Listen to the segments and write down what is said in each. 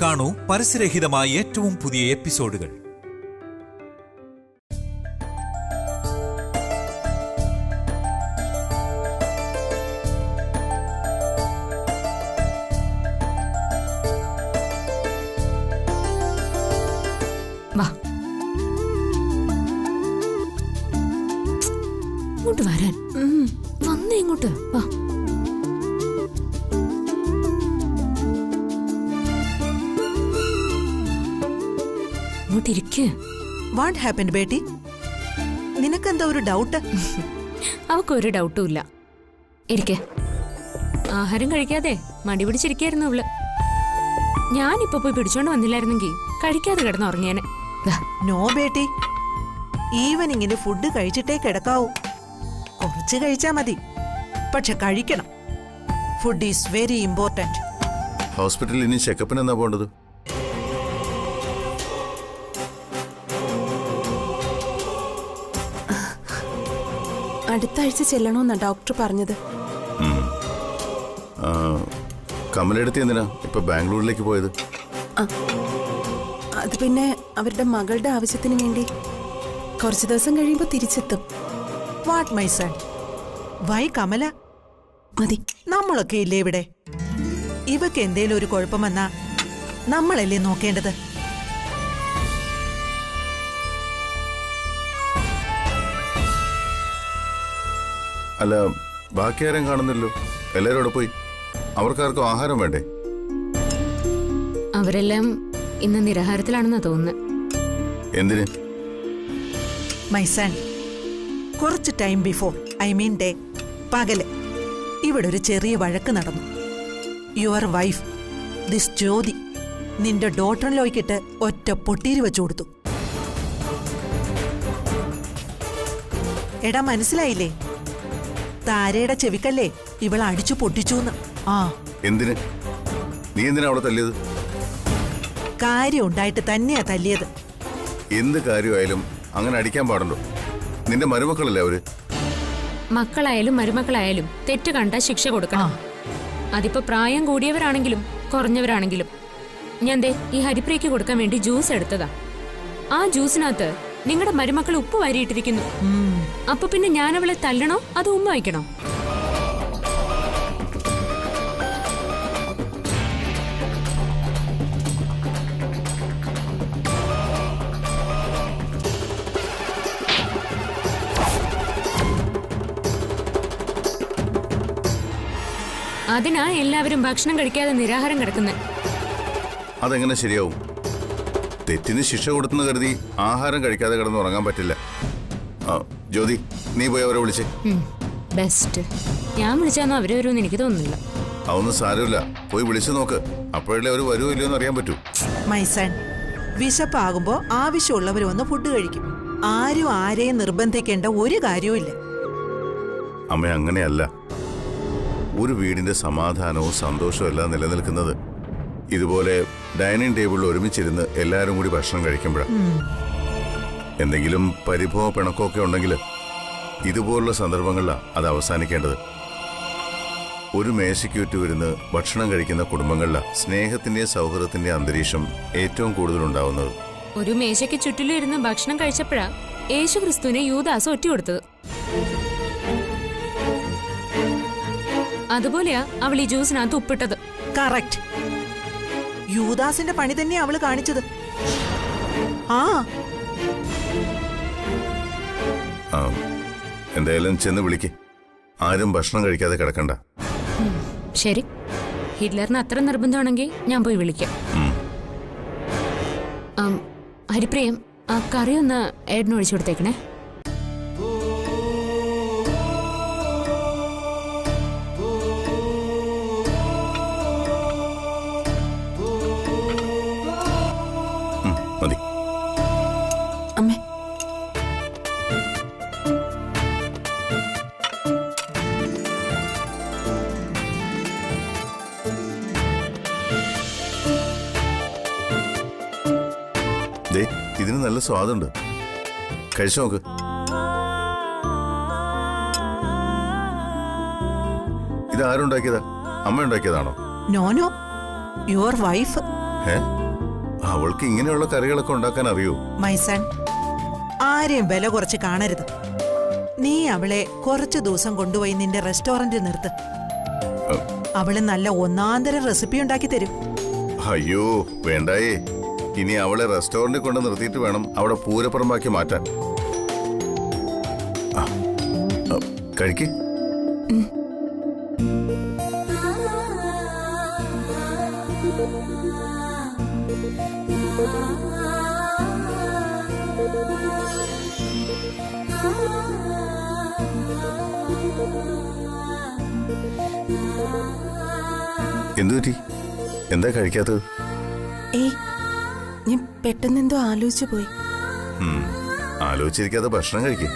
കാണൂ പരസ്യരഹിതമായ ഏറ്റവും പുതിയ എപ്പിസോഡുകൾ. ഇങ്ങോട്ട് വരാൻ വന്നേ, ഇങ്ങോട്ട് വാ. What happened Beti? നിനക്കെന്താ ഒരു ഡൗട്ട്? അവക്കൊരു ഡൗട്ടും ഇല്ല. ഇരിക്കെ. ആഹാരം കഴിക്കാതെ മടി പിടിച്ചിരിക്കായിരുന്നു അവള്. ഞാനിപ്പോ പോയി പിടിച്ചോണ്ട് വന്നില്ലായിരുന്നെങ്കിൽ കഴിക്കാതെ കിടന്നുറങ്ങിയാനെ. നോ ബേട്ടി, ഈവനിങ്ങിന് ഫുഡ് കഴിച്ചിട്ടേ കിടക്കാവൂ. കുറച്ച് കഴിച്ചാ മതി, പക്ഷെ കഴിക്കണം. Food is very important. ഹോസ്പിറ്റലിൽ ഇനി ചെക്കപ്പിന് എന്നാ പോണ്ടത്? അടുത്ത ആഴ്ച ചെല്ലണമെന്നാ ഡോക്ടർ പറഞ്ഞത്. കമലെടുത്ത് എന്തിനാ ഇപ്പൊ ബാംഗ്ലൂരിലേക്ക് പോയത്? അത് പിന്നെ അവരുടെ മകളുടെ ആവശ്യത്തിന് വേണ്ടി. കുറച്ചു ദിവസം കഴിയുമ്പോ തിരിച്ചെത്തും. What my son? Why Kamala? മതി, നമ്മളൊക്കെ ഇല്ലേ ഇവിടെ? ഇവക്ക് എന്തേലും ഒരു കുഴപ്പം വന്നാ നമ്മളല്ലേ നോക്കേണ്ടത്? അല്ല, ബാക്കി ആരും കാണുന്നില്ലോ. എല്ലാരും അവിടെ പോയി. അവർക്കാർക്കും ആഹാരം വേണ്ടേ? അവരെല്ലാം ഇന്ന് നിരാഹാരത്തിലാണെന്നാ തോന്നുന്നത്. എന്തിന്? മൈ സൺ, കുറച്ച് time before, I mean day, പകല് ഇവിടെ ഒരു ചെറിയ വഴക്ക് നടന്നു. യുവർ വൈഫ് ദിസ് ജ്യോതി നിന്റെ ഡോട്ടറിലോയ്ക്കിട്ട് ഒറ്റ പൊട്ടീര് വെച്ചു കൊടുത്തു. എടാ, മനസ്സിലായില്ലേ? താരയുടെ ചെവിക്കല്ലേ ഇവൾ അടിച്ചു പൊട്ടിച്ചൂന്ന്. എന്തിന്? നീ എന്തിനാ അവിടെ തല്ലിയത്? കാര്യം ഉണ്ടായിട്ട് തന്നെയാ തല്ലിയത്. എന്ത് കാര്യമായാലും അങ്ങനെ അടിക്കാൻ പാടുണ്ടോ? നിന്റെ മരുമക്കളല്ലേ അവര്? മക്കളായാലും മരുമക്കളായാലും തെറ്റ് കണ്ടാ ശിക്ഷ കൊടുക്കണം. അതിപ്പോ പ്രായം കൂടിയവരാണെങ്കിലും കുറഞ്ഞവരാണെങ്കിലും. ഞാൻ ദേ ഈ ഹരിപ്രിയയ്ക്ക് കൊടുക്കാൻ വേണ്ടി ജ്യൂസ് എടുത്തതാ. ആ ജ്യൂസിനകത്ത് നിങ്ങളുടെ മരുമക്കൾ ഉപ്പ് വാരിയിട്ടിരിക്കുന്നു. അപ്പൊ പിന്നെ ഞാൻ അവളെ തല്ലണോ അതോ ഉമ്മ വയ്ക്കണോ? അതിനാ എല്ലാവരും ഭക്ഷണം കഴിക്കാതെ നിരാഹാരം കിടക്കുന്നത്. അതെങ്ങനെ ശരിയാവും? തെറ്റിന് ശിക്ഷ കൊടുത്തെന്ന് കരുതി ആഹാരം കഴിക്കാതെ കിടന്ന് ഉറങ്ങാൻ പറ്റില്ല. ജ്യോതി, നീ പോയി അവരെ വിളിച്ചേ. ബെസ്റ്റ്. ഞാൻ വിളിച്ചാന്നോ അവര് വരുമെന്ന് എനിക്ക് തോന്നുന്നില്ല. അതൊന്നും സാരമില്ല, പോയി വിളിച്ചു നോക്ക്. അപ്പോഴല്ലേ അവർ വരുമോ ഇല്ലയോ എന്ന് അറിയാൻ പറ്റൂ. മൈസൺ, വിശപ്പാകുമ്പോ ആവശ്യമുള്ളവർ വന്ന് ഫുഡ് കഴിക്കും. ആരും ആരെയും നിർബന്ധിക്കേണ്ട ഒരു കാര്യവും ഇല്ല. അമ്മ, അങ്ങനെയല്ല. ഒരു വീടിന്റെ സമാധാനവും സന്തോഷവും എല്ലാം നിലനിൽക്കുന്നത് ഇതുപോലെ ഡൈനിങ് ടേബിളിൽ ഒരുമിച്ചിരുന്ന് എല്ലാവരും കൂടി ഭക്ഷണം കഴിക്കുമ്പോഴാണ്. എന്തെങ്കിലും പരിഭവ പിണക്കമൊക്കെ ഉണ്ടെങ്കിൽ ഇതുപോലുള്ള സന്ദർഭങ്ങളിലാണ് അത് അവസാനിക്കേണ്ടത്. ഒരു മേശയ്ക്ക് വരുന്ന് ഭക്ഷണം കഴിക്കുന്ന കുടുംബങ്ങളിലാണ് സ്നേഹത്തിന്റെയും സൗഹൃദത്തിന്റെയും അന്തരീക്ഷം ഏറ്റവും കൂടുതൽ ഉണ്ടാവുന്നത്. ഒരു മേശയ്ക്ക് ചുറ്റിലും ഇരുന്ന് ഭക്ഷണം കഴിച്ചപ്പോഴാ യേശു ക്രിസ്തുവിനെ യൂദാസ് ഒറ്റ കൊടുത്തത്. അതുപോലെയാ അവൾ ഈ ജ്യൂസിനകത്ത് ഉപ്പിട്ടത്. കറക്റ്റ്. യൂദാസിന്റെ പണി തന്നെയാ അവള് കാണിച്ചത്. എന്തായാലും ചെന്ന് വിളിക്ക്. ആരും ഭക്ഷണം കഴിക്കാതെ കിടക്കണ്ട. ശരി, ഹിറ്റ്ലറിന് അത്ര നിർബന്ധമാണെങ്കിൽ ഞാൻ പോയി വിളിക്കാം. ഹരിപ്രിയം, ആ കറി ഒന്ന് ഏട്ടന് ഒഴിച്ചു കൊടുത്തേക്കണേ. മതി. അമ്മേ, ഇതിന് നല്ല സ്വാദുണ്ട്. കഴിച്ചു നോക്ക്. ഇത് ആരുണ്ടാക്കിയതാ? അമ്മ ഉണ്ടാക്കിയതാണോ? No no, your wife. അവൾക്ക് ഇങ്ങനെയുള്ള കറികളൊക്കെ ഉണ്ടാക്കാൻ അറിയോ? മൈസൺ, ആരെയും വില കുറച്ച് കാണരുത്. നീ അവളെ കുറച്ചു ദിവസം കൊണ്ടുപോയി നിന്റെ റെസ്റ്റോറന്റിൽ നിർത്ത്. അവള് നല്ല ഒന്നാന്തരം റെസിപ്പി ഉണ്ടാക്കി തരും. അയ്യോ വേണ്ടായേ, ഇനി അവളെ റെസ്റ്റോറന്റിൽ കൊണ്ട് നിർത്തിയിട്ട് വേണം അവിടെ പൂരപ്പുറമ്പാക്കി മാറ്റാൻ. കഴിക്ക്. എന്തു പറ്റി? എന്താ കഴിക്കാത്തത്? ഏയ്, ഞാൻ പെട്ടെന്നെന്തോ ആലോചിച്ചു പോയി. ആലോചിച്ചിരിക്കാതെ ഭക്ഷണം കഴിക്കേ.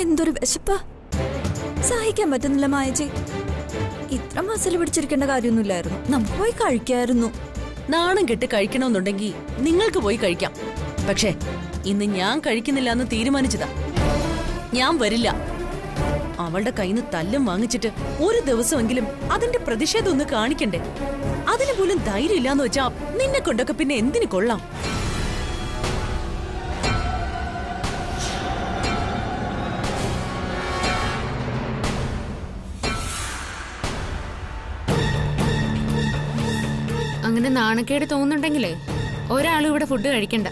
എന്തൊരു വിശപ്പാ, സഹിക്കാൻ പറ്റുന്നില്ല മായജി. ഇത്ര മസിൽ പിടിച്ചിരിക്കേണ്ട കാര്യമൊന്നുമില്ലായിരുന്നു, നമുക്ക് പോയി കഴിക്കായിരുന്നു. നാണം കെട്ട് കഴിക്കണമെന്നുണ്ടെങ്കിൽ നിങ്ങൾക്ക് പോയി കഴിക്കാം. പക്ഷേ ഇന്ന് ഞാൻ കഴിക്കുന്നില്ല എന്ന് തീരുമാനിച്ചതാ. ഞാൻ വരില്ല. അവളുടെ കയ്യിന്ന് തല്ലും വാങ്ങിച്ചിട്ട് ഒരു ദിവസമെങ്കിലും അതിന്റെ പ്രതിഷേധം ഒന്ന് കാണിക്കണ്ടേ? അതിന് പോലും ധൈര്യം ഇല്ലാന്ന് വെച്ചാ നിന്നെ കൊണ്ടൊക്കെ പിന്നെ എന്തിനു കൊള്ളാം? അങ്ങനെ നാണക്കേട് തോന്നുന്നുണ്ടെങ്കിലേ ഒരാളും ഇവിടെ ഫുഡ് കഴിക്കണ്ട.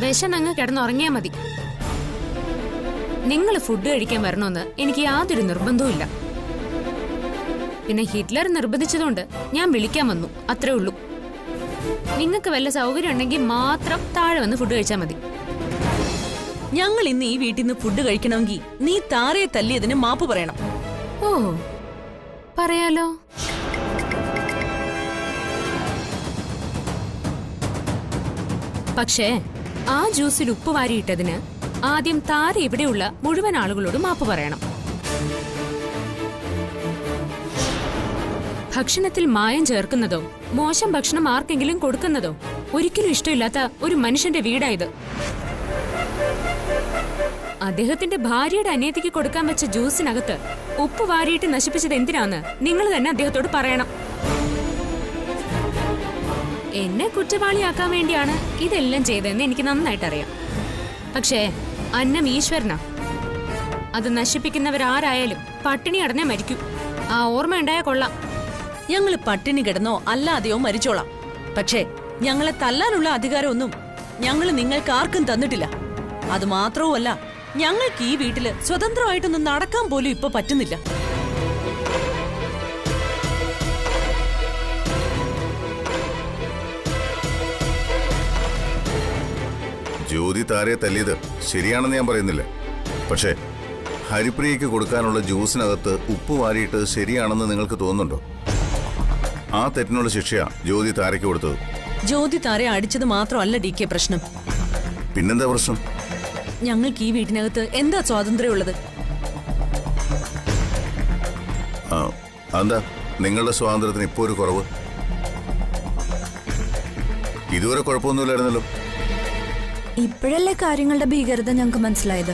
വിശന്നങ്ങ് കിടന്നുറങ്ങിയാ മതി. നിങ്ങൾ ഫുഡ് കഴിക്കാൻ വരണമെന്ന് എനിക്ക് യാതൊരു നിർബന്ധവും ഇല്ല. പിന്നെ ഹിറ്റ്ലർ നിർബന്ധിച്ചതുകൊണ്ട് ഞാൻ വിളിക്കാൻ വന്നു, അത്രേ ഉള്ളൂ. നിങ്ങൾക്ക് വല്ല സൗകര്യം ഉണ്ടെങ്കിൽ മാത്രം താഴെ വന്ന് ഫുഡ് കഴിച്ചാൽ മതി. ഞങ്ങൾ ഇന്ന് ഈ വീട്ടിൽ നിന്ന് ഫുഡ് കഴിക്കണമെങ്കിൽ നീ താരയെ തല്ലിയതിന് മാപ്പ് പറയണം. ഓ, പറയാലോ. പക്ഷേ ആ ജ്യൂസിൽ ഉപ്പ് വാരിയിട്ടതിന് ആദ്യം താര ഇവിടെയുള്ള മുഴുവൻ ആളുകളോട് മാപ്പ് പറയണം. ഭക്ഷണത്തിൽ മായം ചേർക്കുന്നതോ മോശം ഭക്ഷണം ആർക്കെങ്കിലും കൊടുക്കുന്നതോ ഒരിക്കലും ഇഷ്ടമില്ലാത്ത ഒരു മനുഷ്യന്റെ വീടായത്. അദ്ദേഹത്തിന്റെ ഭാര്യയുടെ അനിയത്തിക്ക് കൊടുക്കാൻ വെച്ച ജ്യൂസിനകത്ത് ഉപ്പ് വാരിയിട്ട് നശിപ്പിച്ചത് എന്തിനാന്ന് നിങ്ങൾ തന്നെ അദ്ദേഹത്തോട് പറയണം. എന്നെ കുറ്റവാളിയാക്കാൻ വേണ്ടിയാണ് ഇതെല്ലാം ചെയ്തതെന്ന് എനിക്ക് നന്നായിട്ട് അറിയാം. പക്ഷേ അന്നം ഈശ്വരനാ. അത് നശിപ്പിക്കുന്നവരാരായാലും പട്ടിണി അടഞ്ഞേ മരിക്കൂ. ആ ഓർമ്മയുണ്ടായാ കൊള്ളാം. ഞങ്ങൾ പട്ടിണി കിടന്നോ അല്ലാതെയോ മരിച്ചോളാം. പക്ഷേ ഞങ്ങളെ തല്ലാനുള്ള അധികാരമൊന്നും ഞങ്ങൾ നിങ്ങൾക്ക് ആർക്കും തന്നിട്ടില്ല. അത് മാത്രവുമല്ല, ഞങ്ങൾക്ക് ഈ വീട്ടില് സ്വതന്ത്രമായിട്ടൊന്നും നടക്കാൻ പോലും ഇപ്പൊ പറ്റുന്നില്ല. ജ്യോതി താരയെ തല്ലിയത് ശരിയാണെന്ന് ഞാൻ പറയുന്നില്ല. പക്ഷേ ഹരിപ്രിയയ്ക്ക് കൊടുക്കാനുള്ള ജ്യൂസിനകത്ത് ഉപ്പ് വാരിയിട്ട് ശരിയാണെന്ന് നിങ്ങൾക്ക് തോന്നുന്നുണ്ടോ? ആ തെറ്റിനുള്ള ശിക്ഷയാ ജ്യോതി താരയ്ക്ക് കൊടുത്തത്. ജ്യോതി താരയെ അടിച്ചത് മാത്രമല്ല DK പ്രശ്നം. പിന്നെന്താ പ്രശ്നം? ഞങ്ങൾക്ക് ഈ വീട്ടിനകത്ത് എന്താ സ്വാതന്ത്ര്യമുള്ളത്? എന്താ നിങ്ങളുടെ സ്വാതന്ത്ര്യത്തിന് ഇപ്പോ ഒരു കുറവ്? ഇതുവരെ കുഴപ്പമൊന്നുമില്ലായിരുന്നല്ലോ. ഇപ്പോഴല്ലേ കാര്യങ്ങളുടെ ഭീകരത ഞങ്ങൾക്ക് മനസ്സിലായത്.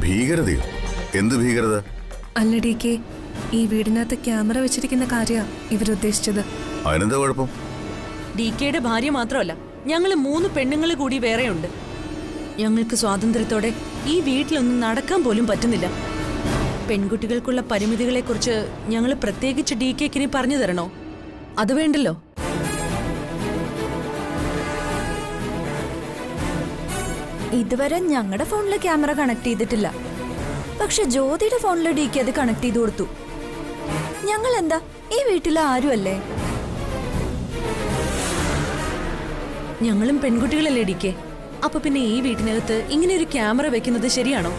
ഭീകരതയോ? എന്ത് ഭീകരത? അല്ല DK, ഈ വീടിനകത്ത് ക്യാമറ വെച്ചിരിക്കുന്ന കാര്യ ഇവരുദ്ദേശിച്ചത്. അതിനെന്താ കുഴപ്പം? DKയുടെ ഭാര്യ മാത്രമല്ല, ഞങ്ങൾ 3 പെണ്ണുങ്ങൾ കൂടി വേറെയുണ്ട്. ഞങ്ങൾക്ക് സ്വാതന്ത്ര്യത്തോടെ ഈ വീട്ടിലൊന്നും നടക്കാൻ പോലും പറ്റുന്നില്ല. പെൺകുട്ടികൾക്കുള്ള പരിമിതികളെക്കുറിച്ച് ഞങ്ങൾ പ്രത്യേകിച്ച് DKക്കിനി പറഞ്ഞു തരണോ? അത് വേണ്ടല്ലോ. ഇതുവരെ ഞങ്ങളുടെ ഫോണിൽ ക്യാമറ കണക്ട് ചെയ്തിട്ടില്ല. പക്ഷെ ജ്യോതിയുടെ ഫോണിൽ DK അത് കണക്ട് ചെയ്ത് കൊടുത്തു. ഞങ്ങൾ എന്താ ഈ വീട്ടിലെ ആരുമല്ലേ? ഞങ്ങളും പെൺകുട്ടികളല്ലേ DK? അപ്പൊ പിന്നെ ഈ വീട്ടിനകത്ത് ഇങ്ങനെ ഒരു ക്യാമറ വെക്കുന്നത് ശരിയാണോ?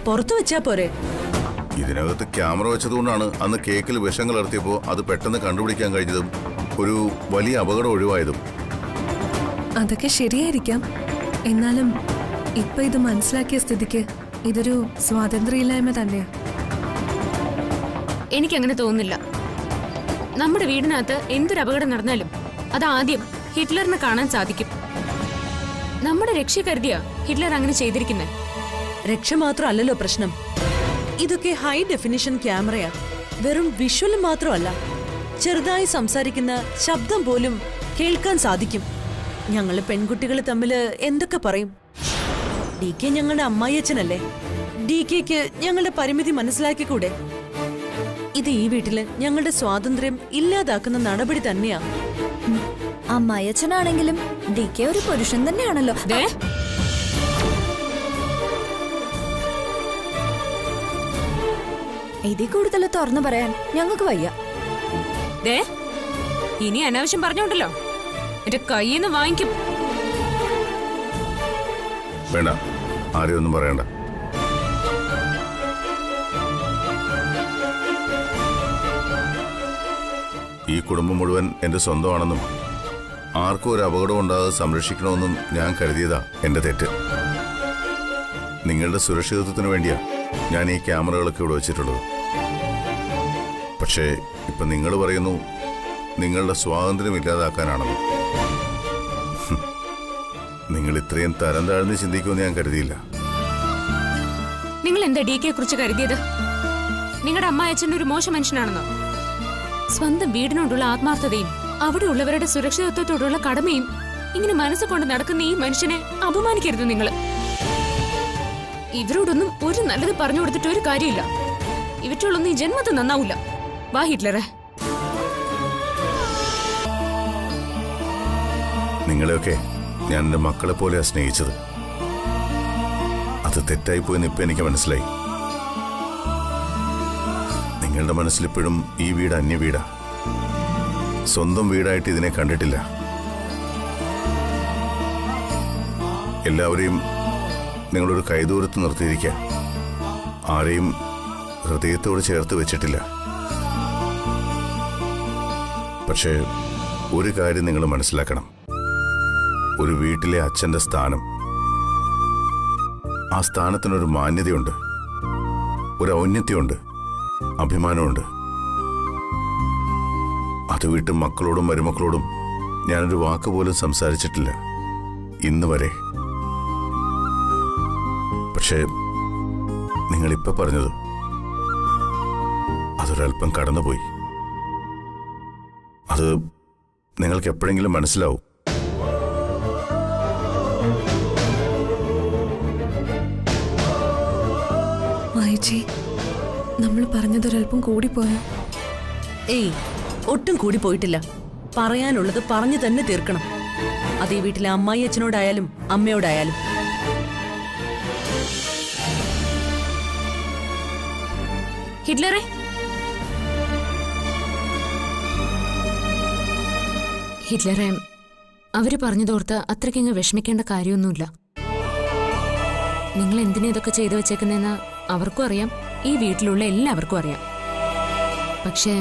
പുറത്തു വെച്ചാ പോരെ? ഇതിനകത്ത് ക്യാമറ വെച്ചതുകൊണ്ടാണ് അന്ന് കേക്കിൽ വിഷം കലർത്തിയപ്പോൾ അത് പെട്ടെന്ന് കണ്ടുപിടിക്കാൻ കഴിഞ്ഞതും ഒരു വലിയ അപകടം ഒഴിവായതും. അതൊക്കെ ശരിയായിരിക്കാം. എന്നാലും ഇപ്പൊ ഇത് മനസ്സിലാക്കിയ സ്ഥിതിക്ക് ഇതൊരു സ്വാതന്ത്ര്യമില്ലായ്മ തന്നെയാ. എനിക്കങ്ങനെ തോന്നുന്നില്ല. നമ്മുടെ വീടിനകത്ത് എന്തൊരു അപകടം നടന്നാലും അതാദ്യം ഹിറ്റ്ലറിന് കാണാൻ സാധിക്കും. നമ്മുടെ രക്ഷ കരുതിയാ ഹിറ്റ്ലർ അങ്ങനെ ചെയ്തിരിക്കുന്നത്. രക്ഷ മാത്രമല്ലല്ലോ പ്രശ്നം. ഇതൊക്കെ ഹൈ ഡെഫിനിഷൻ ക്യാമറയാ. വെറും വിഷ്വൽ മാത്രമല്ല, ചെറുതായി സംസാരിക്കുന്ന ശബ്ദം പോലും കേൾക്കാൻ സാധിക്കും. ഞങ്ങള് പെൺകുട്ടികൾ തമ്മിൽ എന്തൊക്കെ പറയും? ഡി കെ ഞങ്ങളുടെ അമ്മായിയച്ഛനല്ലേ? ഡി കെക്ക് ഞങ്ങളുടെ പരിമിതി മനസ്സിലാക്കിക്കൂടെ? ഇത് ഈ വീട്ടില് ഞങ്ങളുടെ സ്വാതന്ത്ര്യം ഇല്ലാതാക്കുന്ന നടപടി തന്നെയാ. അമ്മായിയച്ഛനാണെങ്കിലും ഡി കെ ഒരു പുരുഷൻ തന്നെയാണല്ലോ. ഇതിൽ കൂടുതൽ തുറന്നു പറയാൻ ഞങ്ങൾക്ക് വയ്യ. ഇനി അനാവശ്യം പറഞ്ഞോണ്ടല്ലോ എന്റെ കയ്യിൽ നിന്ന് വാങ്ങിക്കും. വേണ്ട, ആരെയും ഒന്നും പറയണ്ട. ഈ കുടുംബം മുഴുവൻ എന്റെ സ്വന്തമാണെന്നും ആർക്കും ഒരു അപകടം ഉണ്ടാകാതെ സംരക്ഷിക്കണമെന്നും ഞാൻ കരുതിയതാ എന്റെ തെറ്റ്. നിങ്ങളുടെ സുരക്ഷിതത്വത്തിന് വേണ്ടിയാ ഞാൻ ഈ ക്യാമറകളൊക്കെ ഇവിടെ വെച്ചിട്ടുള്ളത്. പക്ഷേ ഇപ്പൊ നിങ്ങൾ പറയുന്നു നിങ്ങളുടെ സ്വാതന്ത്ര്യം ഇല്ലാതാക്കാനാണെന്ന്. നിങ്ങൾ ഇത്രയും തരം താഴ്ന്ന് ചിന്തിക്കുമെന്ന് ഞാൻ കരുതിയില്ല. നിങ്ങൾ എന്താ ഡി കെയെ കുറിച്ച് കരുതിയത്? നിങ്ങളുടെ അമ്മായച്ഛൻ ഒരു മോശം മനുഷ്യനാണെന്നോ? സ്വന്തം വീടിനോടുള്ള ആത്മാർത്ഥതയും അവിടെ ഉള്ളവരുടെ സുരക്ഷിതത്വത്തോടുള്ള കടമയും ഇങ്ങനെ മനസ്സുകൊണ്ട് നടക്കുന്ന ഈ മനുഷ്യനെ അപമാനിക്കരുത് നിങ്ങൾ. ഇവരോടൊന്നും ഒരു നല്ലത് പറഞ്ഞു കൊടുത്തിട്ട് ഒരു കാര്യമില്ല. ഇവറ്റോളൊന്നും ഈ ജന്മത്ത് നന്നാവൂല. വാ ഹിറ്റ്ലറെ. നിങ്ങളെയൊക്കെ ഞാൻ എൻ്റെ മക്കളെ പോലെയാ സ്നേഹിച്ചത്. അത് തെറ്റായിപ്പോയെന്ന് ഇപ്പം എനിക്ക് മനസ്സിലായി. നിങ്ങളുടെ മനസ്സിലിപ്പോഴും ഈ വീട് അന്യ വീടാ. സ്വന്തം വീടായിട്ട് ഇതിനെ കണ്ടിട്ടില്ല. എല്ലാവരെയും നിങ്ങളൊരു കൈദൂരത്ത് നിർത്തിയിരിക്കുക. ആരെയും ഹൃദയത്തോട് ചേർത്ത് വെച്ചിട്ടില്ല. പക്ഷേ ഒരു കാര്യം നിങ്ങൾ മനസ്സിലാക്കണം. ഒരു വീട്ടിലെ അച്ഛന്റെ സ്ഥാനം, ആ സ്ഥാനത്തിനൊരു മാന്യതയുണ്ട്, ഒരു ഔന്നത്യമുണ്ട്, അഭിമാനമുണ്ട്. അത് വിട്ട് മക്കളോടും മരുമക്കളോടും ഞാനൊരു വാക്ക് പോലും സംസാരിച്ചിട്ടില്ല ഇന്ന് വരെ. പക്ഷേ നിങ്ങളിപ്പോ പറഞ്ഞത് അതൊരൽപ്പം കടന്നുപോയി. അത് നിങ്ങൾക്ക് എപ്പോഴെങ്കിലും മനസ്സിലാവും. മായച്ചി, നമ്മൾ പറഞ്ഞതൊരൽപ്പം കൂടിപ്പോയോ? ഏയ്, ഒട്ടും കൂടി പോയിട്ടില്ല. പറയാനുള്ളത് പറഞ്ഞു തന്നെ തീർക്കണം. അത് ഈ വീട്ടിലെ അമ്മായി അച്ഛനോടായാലും അമ്മയോടായാലും. ഹിറ്റ്ലറെ, ഹിറ്റ്ലറെ, അവര് പറഞ്ഞതോർത്ത് അത്രയ്ക്കങ്ങ് വിഷമിക്കേണ്ട കാര്യമൊന്നുമില്ല. നിങ്ങൾ എന്തിനാ ഇതൊക്കെ ചെയ്തു വെച്ചേക്കുന്നതെന്ന് അവർക്കും അറിയാം, ഈ വീട്ടിലുള്ള എല്ലാവർക്കും അറിയാം. പക്ഷേ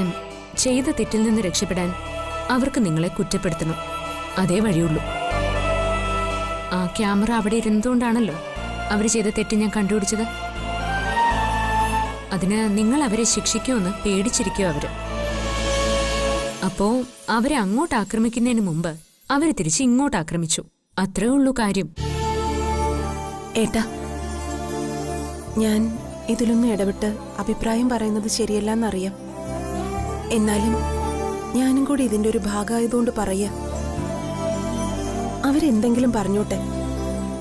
ചെയ്ത തെറ്റിൽ നിന്ന് രക്ഷപ്പെടാൻ അവർക്ക് നിങ്ങളെ കുറ്റപ്പെടുത്തണം. അതേ വഴിയുള്ളൂ. ആ ക്യാമറ അവിടെ ഇരുന്നുകൊണ്ടാണല്ലോ അവർ ചെയ്ത തെറ്റ് ഞാൻ കണ്ടുപിടിച്ചത്. അതിന് നിങ്ങൾ അവരെ ശിക്ഷിക്കുമെന്ന് പേടിച്ചിരിക്കും അവര്. അപ്പോ അവരെ അങ്ങോട്ട് ആക്രമിക്കുന്നതിന് മുമ്പ് അവര് തിരിച്ച് ഇങ്ങോട്ട് ആക്രമിച്ചു. അത്രേ ഉള്ളൂ കാര്യം. ഏട്ടാ, ഞാൻ ഇതിലൊന്നും ഇടപെട്ട് അഭിപ്രായം പറയുന്നത് ശരിയല്ലെന്നറിയാം. എന്നാലും ഞാനും കൂടി ഇതിന്റെ ഒരു ഭാഗമായതുകൊണ്ട് പറയാ. അവരെന്തെങ്കിലും പറഞ്ഞോട്ടെ,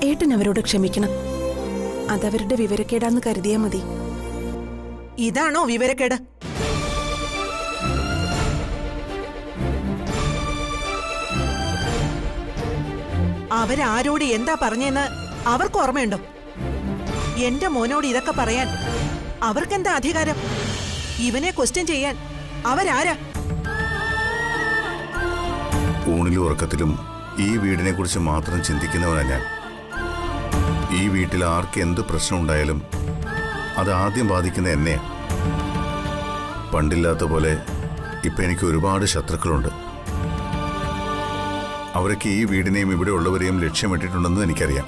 ഏട്ടൻ അവരോട് ക്ഷമിക്കണം. അതവരുടെ വിവരക്കേടാന്ന് കരുതിയാ മതി. ഇതാണോ വിവരക്കേട്? അവരാരോട് എന്താ പറഞ്ഞെന്ന് അവർക്ക് ഓർമ്മയുണ്ടോ? എന്റെ മോനോട് ഇതൊക്കെ പറയാൻ അവർക്കെന്താ അധികാരം? ഇവനെ ക്വസ്റ്റ്യൻ ചെയ്യാൻ അവരാരാ? ഊണിലും ഉറക്കത്തിലും ഈ വീടിനെ കുറിച്ച് മാത്രം ചിന്തിക്കുന്നവനാ ഞാൻ. ഈ വീട്ടിൽ ആർക്ക് എന്ത് പ്രശ്നം ഉണ്ടായാലും അത് ആദ്യം ബാധിക്കുന്ന എന്നെയാ. പണ്ടില്ലാത്ത പോലെ ഇപ്പൊ എനിക്ക് ഒരുപാട് ശത്രുക്കളുണ്ട്. അവരൊക്കെ ഈ വീടിനെയും ഇവിടെ ഉള്ളവരെയും ലക്ഷ്യമിട്ടിട്ടുണ്ടെന്ന് എനിക്കറിയാം.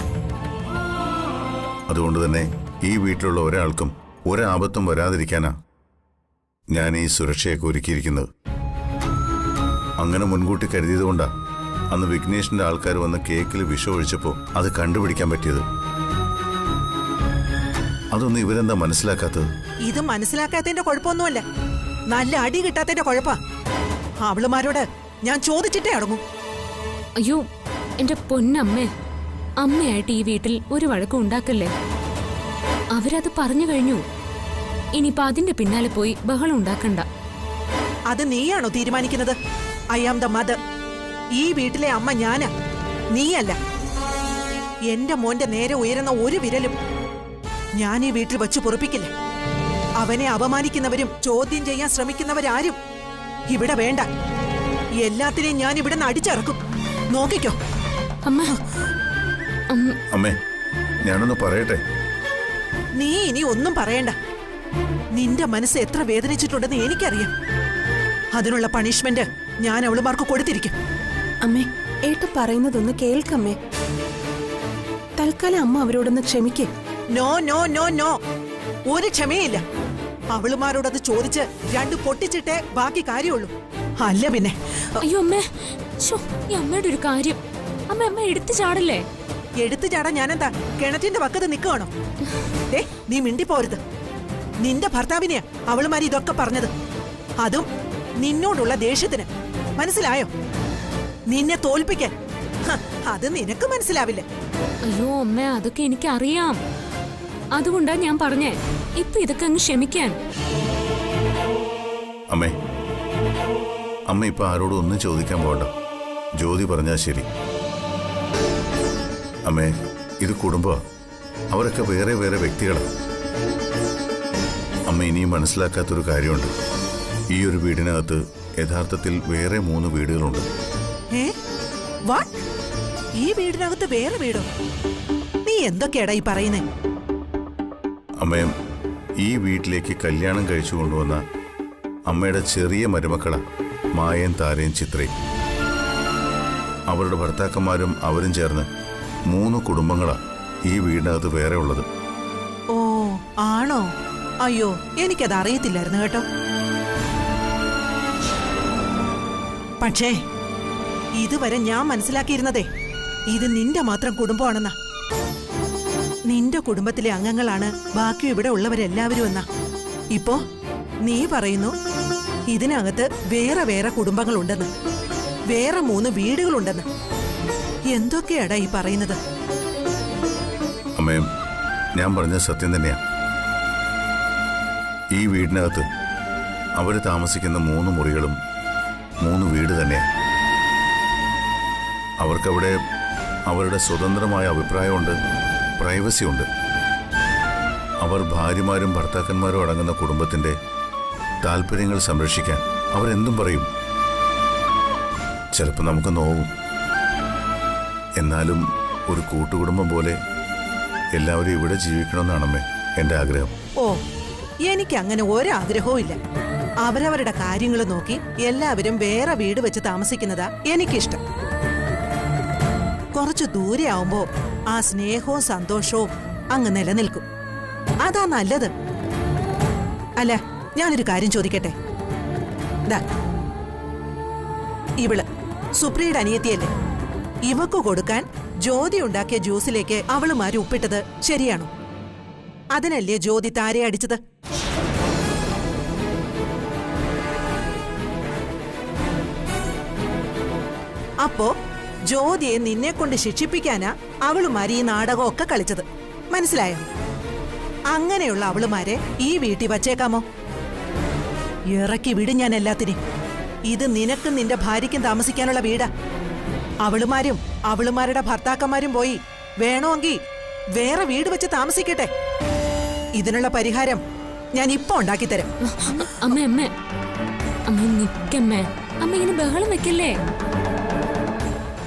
അതുകൊണ്ട് തന്നെ ഈ വീട്ടിലുള്ള ഒരാൾക്കും ഒരാപത്തും വരാതിരിക്കാനാ ഞാൻ ഈ സുരക്ഷയൊക്കെ ഒരുക്കിയിരിക്കുന്നത്. അങ്ങനെ മുൻകൂട്ടി കരുതിയതുകൊണ്ടാ അന്ന് വിഘ്നേഷിന്റെ ആൾക്കാർ വന്ന് കേക്കിൽ വിഷം ഒഴിച്ചപ്പോൾ അത് കണ്ടുപിടിക്കാൻ പറ്റിയത്. അതൊന്നും ഇവരെന്താ മനസ്സിലാക്കാത്തത്? ഇത് മനസ്സിലാക്കാത്തതിന്റെ കുഴപ്പമൊന്നുമല്ല, നല്ല അടി കിട്ടാത്തതിന്റെ കുഴപ്പാ. അവളുമാരോട് ഞാൻ ചോദിച്ചിട്ടേ അടങ്ങൂ. അയ്യോ എന്റെ പൊന്നമ്മേ, അമ്മയായിട്ട് ഈ വീട്ടിൽ ഒരു വഴക്കും ഉണ്ടാക്കല്ലേ. അവരത് പറഞ്ഞു കഴിഞ്ഞു. ഇനിയിപ്പോ അതിന്റെ പിന്നാലെ പോയി ബഹളം ഉണ്ടാക്കണ്ട. അത് നീയാണോ തീരുമാനിക്കുന്നത്? I am the mother. ഈ വീട്ടിലെ അമ്മ ഞാനാ, നീയല്ല. എന്റെ മോന്റെ നേരെ ഉയരുന്ന ഒരു വിരലും ഞാൻ ഈ വീട്ടിൽ വച്ചു പൊറുപ്പിക്കില്ല. അവനെ അപമാനിക്കുന്നവരും ചോദ്യം ചെയ്യാൻ ശ്രമിക്കുന്നവരാരും ഇവിടെ വേണ്ട. എല്ലാത്തിനെയും ഞാൻ ഇവിടെ നിന്ന് അടിച്ചിറക്കും. നോക്കിക്കോ. അമ്മേ, ഞാനൊന്ന് പറയട്ടെ. നീ ഇനി ഒന്നും പറയണ്ട. നിന്റെ മനസ്സ് എത്ര വേദനിച്ചിട്ടുണ്ടെന്ന് എനിക്കറിയാം. അതിനുള്ള പണിഷ്മെന്റ് ഞാൻ അവളുമാർക്ക് കൊടുത്തിരിക്കും. അമ്മേ, ഏട്ട പറയുന്നതൊന്ന് കേൾക്കമ്മേ. തൽക്കാലം അമ്മ അവരോടൊന്ന് ക്ഷമിക്കേ. നോ നോ നോ നോ, ഒരു ക്ഷമയില്ല. അവളുമാരോടത് ചോദിച്ച് രണ്ട് പൊട്ടിച്ചിട്ടേ ബാക്കി കാര്യമുള്ളൂ. അല്ല പിന്നെ. അയ്യോ അമ്മേ, ഈ അമ്മയുടെ ഒരു കാര്യം. അമ്മ എടുത്തു ചാടല്ലേ. എടുത്തു ചാടാൻ ഞാനെന്താ കിണറ്റിന്റെ പക്കത്ത് നിൽക്കുകയാണോ? നീ മിണ്ടിപ്പോരുത്. നിന്റെ ഭർത്താവിനെയാ അവളുമാരി ഇതൊക്കെ പറഞ്ഞത്. അതും നിന്നോടുള്ള ദേഷ്യത്തിന്. മനസ്സിലായോ? നിന്നെ തോൽപ്പിക്കാൻ. അത് നിനക്ക് മനസ്സിലാവില്ല. അയ്യോ അമ്മ, അതൊക്കെ എനിക്കറിയാം. അതുകൊണ്ടാ ഞാൻ പറഞ്ഞേ ഇപ്പൊ ഇതൊക്കെ അങ്ങ് ക്ഷമിക്കാൻ. അമ്മേ, അമ്മ ഇപ്പൊ ആരോടും ഒന്നും ചോദിക്കാൻ പോകണ്ട. ജ്യോതി പറഞ്ഞാ ശരി. അമ്മേ, ഇത് കുടുംബമാ. അവരൊക്കെ വേറെ വേറെ വ്യക്തികളാണ്. അമ്മ ഇനിയും മനസ്സിലാക്കാത്തൊരു കാര്യമുണ്ട്. ഈ ഒരു വീടിനകത്ത് യഥാർത്ഥത്തിൽ വേറെ 3 വീടുകളുണ്ട്. ഈ വീടിനകത്ത് വേറെ വീടോ? നീ എന്തൊക്കെയാടാ ഈ പറയുന്നേ? അമ്മയും ഈ വീട്ടിലേക്ക് കല്യാണം കഴിച്ചു കൊണ്ടുവന്ന അമ്മയുടെ ചെറിയ മരുമക്കളാ മായയും താരയും ചിത്രയും. അവരുടെ ഭർത്താക്കന്മാരും അവരും ചേർന്ന് 3 കുടുംബങ്ങളാ ഈ വീടിനകത്ത് വേറെ ഉള്ളത്. ഓ ആണോ? അയ്യോ, എനിക്കത് അറിയത്തില്ലായിരുന്നു കേട്ടോ. പക്ഷേ ഇതുവരെ ഞാൻ മനസ്സിലാക്കിയിരുന്നതേ ഇത് നിന്റെ മാത്രം കുടുംബമാണെന്നാ. നിന്റെ കുടുംബത്തിലെ അംഗങ്ങളാണ് ബാക്കി ഇവിടെ ഉള്ളവരെല്ലാവരും എന്നാ. ഇപ്പോ നീ പറയുന്നു ഇതിനകത്ത് വേറെ വേറെ കുടുംബങ്ങളുണ്ടെന്ന്, വേറെ 3 വീടുകളുണ്ടെന്ന്. എന്തൊക്കെയാടാ ഈ പറയുന്നത്? അമ്മയും ഞാൻ പറഞ്ഞ സത്യം തന്നെയാ. ഈ വീടിനകത്ത് അവര് താമസിക്കുന്ന 3 മുറികളും 3 വീട് തന്നെയാ. അവർക്കവിടെ അവരുടെ സ്വതന്ത്രമായ അഭിപ്രായമുണ്ട്, പ്രൈവസി ഉണ്ട്. അവർ ഭാര്യമാരും ഭർത്താക്കന്മാരും അടങ്ങുന്ന കുടുംബത്തിന്റെ താല്പര്യങ്ങൾ സംരക്ഷിക്കാൻ അവരെന്തും പറയും. ചിലപ്പോൾ നമുക്ക് നോവും. എന്നാലും ഒരു കൂട്ടുകുടുംബം പോലെ എല്ലാവരും ഇവിടെ ജീവിക്കണമെന്നാണമ്മേ എൻ്റെ ആഗ്രഹം. ഓ, എനിക്ക് അങ്ങനെ ഒരാഗ്രഹവും ഇല്ല. അവരവരുടെ കാര്യങ്ങൾ നോക്കി എല്ലാവരും വേറെ വീട് വെച്ച് താമസിക്കുന്നതാ എനിക്കിഷ്ടം. കുറച്ചു ദൂരെ ആവുമ്പോ ആ സ്നേഹവും സന്തോഷവും അങ്ങ് നിലനിൽക്കും. അതാ നല്ലത്. അല്ല, ഞാനൊരു കാര്യം ചോദിക്കട്ടെ? ഇവള് സുപ്രിയുടെ അനിയത്തിയല്ലേ? ഇവക്ക് കൊടുക്കാൻ ജ്യോതി ഉണ്ടാക്കിയ ജ്യൂസിലേക്ക് അവളുമാര് ഉപ്പിട്ടത് ശരിയാണോ? അതിനല്ലേ ജ്യോതി താരെ അടിച്ചത്? അപ്പോ ജ്യോതിയെ നിന്നെ കൊണ്ട് ശിക്ഷിപ്പിക്കാനാ അവളുമാര് ഈ നാടകമൊക്കെ കളിച്ചത്. മനസ്സിലായോ? അങ്ങനെയുള്ള അവളുമാരെ ഈ വീട്ടിൽ വച്ചേക്കാമോ? ഇറക്കി വിടും ഞാൻ എല്ലാത്തിനും. ഇത് നിനക്കും നിന്റെ ഭാര്യയ്ക്കും താമസിക്കാനുള്ള വീടാ. അവളുമാരും അവളുമാരുടെ ഭർത്താക്കന്മാരും പോയി വേണമെങ്കിൽ വേറെ വീട് വെച്ച് താമസിക്കട്ടെ. ഇതിനുള്ള പരിഹാരം ഞാൻ ഇപ്പൊ ഉണ്ടാക്കിത്തരാം. അമ്മ അമ്മ അമ്മ നിക്കമ്മേ. അമ്മ ഇങ്ങനെ ബഹളം വെക്കല്ലേ.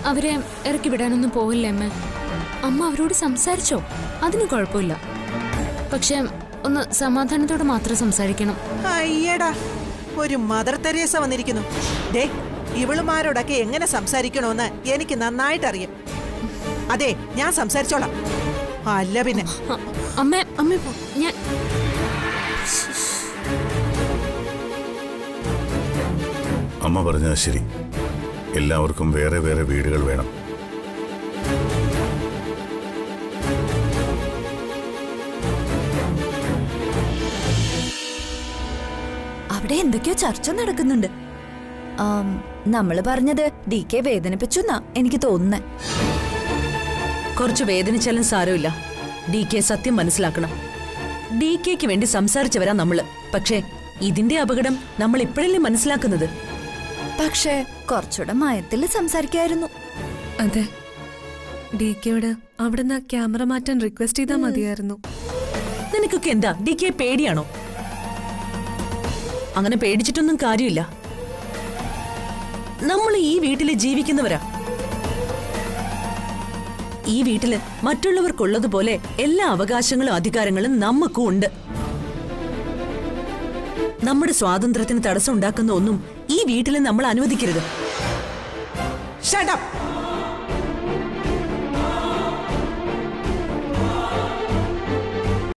അവരെ ഇറക്കി വിടാനൊന്നും പോവില്ലേ അമ്മ. അമ്മ അവരോട് സംസാരിച്ചോ, അതിന് കുഴപ്പമില്ല. പക്ഷെ ഒന്ന് സമാധാനത്തോടെ മാത്രം സംസാരിക്കണം. അയ്യടാ, ഒരു മദർ തെരേസ വന്നിരിക്കുന്നു. ദേ, ഇവളുമാരോടൊക്കെ എങ്ങനെ സംസാരിക്കണോന്ന് എനിക്ക് നന്നായിട്ടറിയാം. അതെ, ഞാൻ സംസാരിച്ചോളാം. അല്ല പിന്നെ. അമ്മ അമ്മ ഞാൻ അമ്മ പറഞ്ഞത് ശരി. എല്ലാവർക്കും വേറെ വേറെ വീടുകൾ വേണം. അവിടെ എന്തൊക്കെയോ ചർച്ച നടക്കുന്നുണ്ട്. നമ്മള് പറഞ്ഞത് ഡി കെ വേദനിപ്പിച്ചു എന്നാ എനിക്ക് തോന്നുന്നേ. കുറച്ച് വേദനിച്ചാലും സാരമില്ല. ഡി കെ സത്യം മനസ്സിലാക്കണം. ഡി കെക്ക് വേണ്ടി സംസാരിച്ചവരാ നമ്മള്. പക്ഷേ ഇതിന്റെ അപകടം നമ്മൾ ഇപ്പോഴല്ലേ മനസ്സിലാക്കുന്നത്. പക്ഷേ കുറച്ചുകൂടെ മയത്തിൽ സംസാരിക്കായിരുന്നു. അതെ, ഡി കെയോട് അവിടുന്ന് ക്യാമറ മാറ്റാൻ റിക്വസ്റ്റ് ചെയ്താൽ മതിയായിരുന്നു. നിനക്കൊക്കെ എന്താ ഡി കെ പേടിയാണോ? അങ്ങനെ പേടിച്ചിട്ടൊന്നും കാര്യമില്ല. നമ്മൾ ഈ വീട്ടില് ജീവിക്കുന്നവരാ. ഈ വീട്ടില് മറ്റുള്ളവർക്കുള്ളതുപോലെ എല്ലാ അവകാശങ്ങളും അധികാരങ്ങളും നമുക്കും ഉണ്ട്. നമ്മുടെ സ്വാതന്ത്ര്യത്തിന് തടസ്സം ഉണ്ടാക്കുന്ന ഒന്നും ഈ വീട്ടിൽ നമ്മൾ അനുവദിക്കരുത്. Shut up!